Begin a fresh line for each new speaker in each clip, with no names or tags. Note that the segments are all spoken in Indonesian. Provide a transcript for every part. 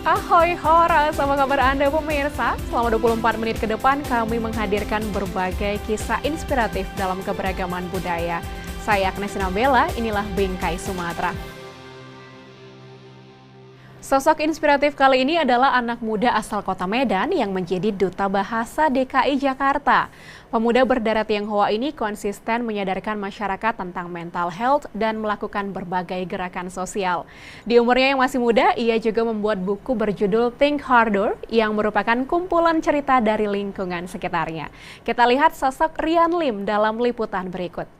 Ahoy Horas, apa kabar Anda pemirsa? Selama 24 menit ke depan kami menghadirkan berbagai kisah inspiratif dalam keberagaman budaya. Saya Agnes Nabela, inilah Bingkai Sumatera. Sosok inspiratif kali ini adalah anak muda asal kota Medan yang menjadi Duta Bahasa DKI Jakarta. Pemuda berdarah Tionghoa ini konsisten menyadarkan masyarakat tentang mental health dan melakukan berbagai gerakan sosial. Di umurnya yang masih muda, ia juga membuat buku berjudul Think Harder yang merupakan kumpulan cerita dari lingkungan sekitarnya. Kita lihat sosok Rian Lim dalam liputan berikut.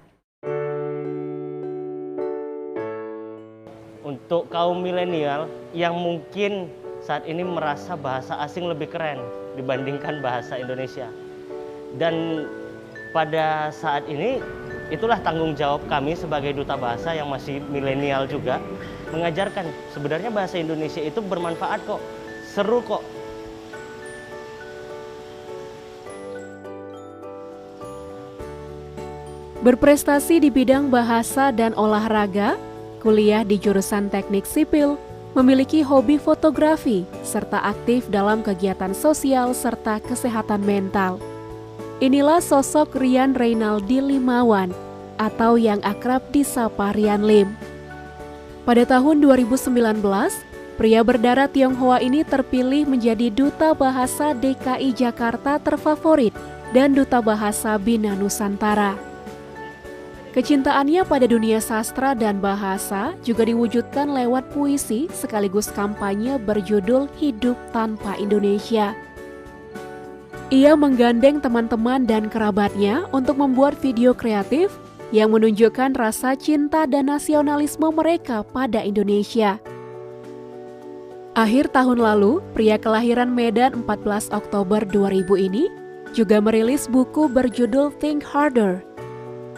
Untuk kaum milenial yang mungkin saat ini merasa bahasa asing lebih keren dibandingkan bahasa Indonesia. Dan pada saat ini itulah tanggung jawab kami sebagai duta bahasa yang masih milenial juga, mengajarkan sebenarnya bahasa Indonesia itu bermanfaat kok, seru kok.
Berprestasi di bidang bahasa dan olahraga, kuliah di jurusan teknik sipil, memiliki hobi fotografi, serta aktif dalam kegiatan sosial serta kesehatan mental. Inilah sosok Rian Reynaldi Limawan, atau yang akrab disapa Rian Lim. Pada tahun 2019, pria berdarah Tionghoa ini terpilih menjadi Duta Bahasa DKI Jakarta terfavorit dan Duta Bahasa Bina Nusantara. Kecintaannya pada dunia sastra dan bahasa juga diwujudkan lewat puisi sekaligus kampanye berjudul Hidup Tanpa Indonesia. Ia menggandeng teman-teman dan kerabatnya untuk membuat video kreatif yang menunjukkan rasa cinta dan nasionalisme mereka pada Indonesia. Akhir tahun lalu, pria kelahiran Medan 14 Oktober 2000 ini juga merilis buku berjudul Think Harder.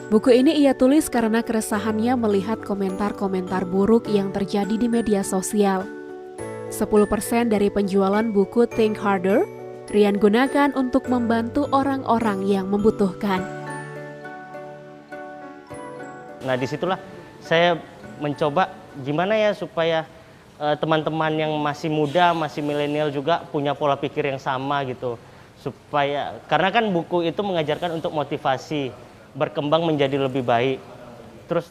Buku ini ia tulis karena keresahannya melihat komentar-komentar buruk yang terjadi di media sosial. 10% dari penjualan buku Think Harder, Rian gunakan untuk membantu orang-orang yang membutuhkan.
Nah, disitulah saya mencoba gimana ya supaya teman-teman yang masih muda, masih milenial juga punya pola pikir yang sama gitu. Karena kan buku itu mengajarkan untuk motivasi, berkembang menjadi lebih baik. Terus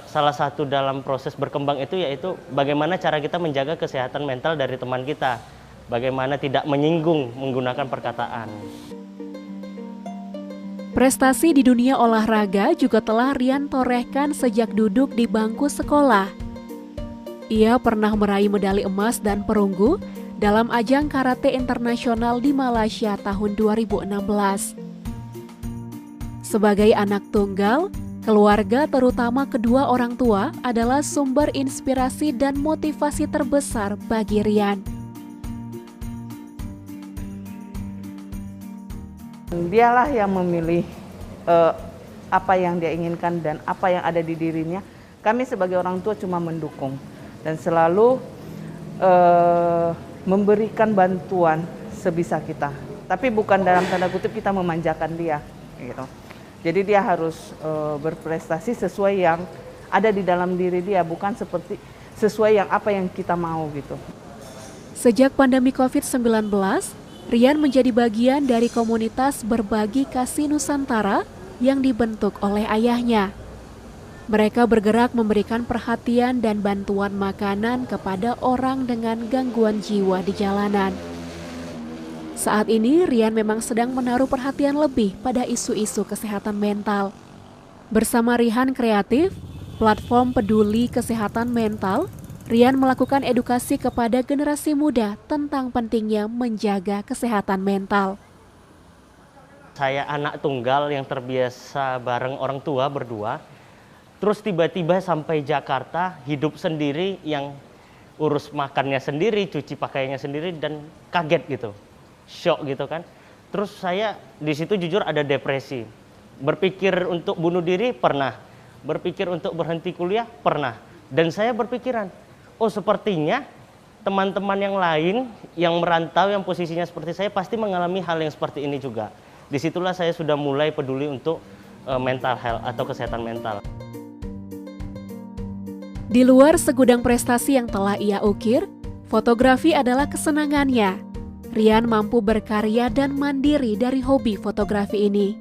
salah satu dalam proses berkembang itu yaitu bagaimana cara kita menjaga kesehatan mental dari teman kita. Bagaimana tidak menyinggung menggunakan perkataan.
Prestasi di dunia olahraga juga telah Rian torehkan sejak duduk di bangku sekolah. Ia pernah meraih medali emas dan perunggu dalam ajang karate internasional di Malaysia tahun 2016. Sebagai anak tunggal, keluarga terutama kedua orang tua adalah sumber inspirasi dan motivasi terbesar bagi Rian.
Dialah yang memilih apa yang dia inginkan dan apa yang ada di dirinya. Kami sebagai orang tua cuma mendukung dan selalu memberikan bantuan sebisa kita. Tapi bukan dalam tanda kutip kita memanjakan dia, gitu. Jadi dia harus berprestasi sesuai yang ada di dalam diri dia, bukan sesuai yang apa yang kita mau gitu.
Sejak pandemi COVID-19, Rian menjadi bagian dari komunitas Berbagi Kasih Nusantara yang dibentuk oleh ayahnya. Mereka bergerak memberikan perhatian dan bantuan makanan kepada orang dengan gangguan jiwa di jalanan. Saat ini, Rian memang sedang menaruh perhatian lebih pada isu-isu kesehatan mental. Bersama Rihan Kreatif, platform peduli kesehatan mental, Rian melakukan edukasi kepada generasi muda tentang pentingnya menjaga kesehatan mental.
Saya anak tunggal yang terbiasa bareng orang tua berdua, terus tiba-tiba sampai Jakarta, hidup sendiri yang urus makannya sendiri, cuci pakaiannya sendiri, dan kaget gitu, shock gitu kan. Terus saya di situ jujur ada depresi, berpikir untuk bunuh diri pernah, berpikir untuk berhenti kuliah pernah, dan saya berpikiran, oh sepertinya teman-teman yang lain yang merantau yang posisinya seperti saya pasti mengalami hal yang seperti ini juga. Disitulah saya sudah mulai peduli untuk mental health atau kesehatan mental.
Di luar segudang prestasi yang telah ia ukir, Fotografi adalah kesenangannya. Rian mampu berkarya dan mandiri dari hobi fotografi ini.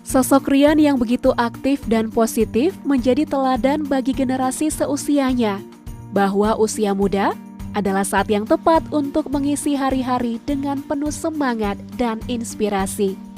Sosok Rian yang begitu aktif dan positif menjadi teladan bagi generasi seusianya, bahwa usia muda adalah saat yang tepat untuk mengisi hari-hari dengan penuh semangat dan inspirasi.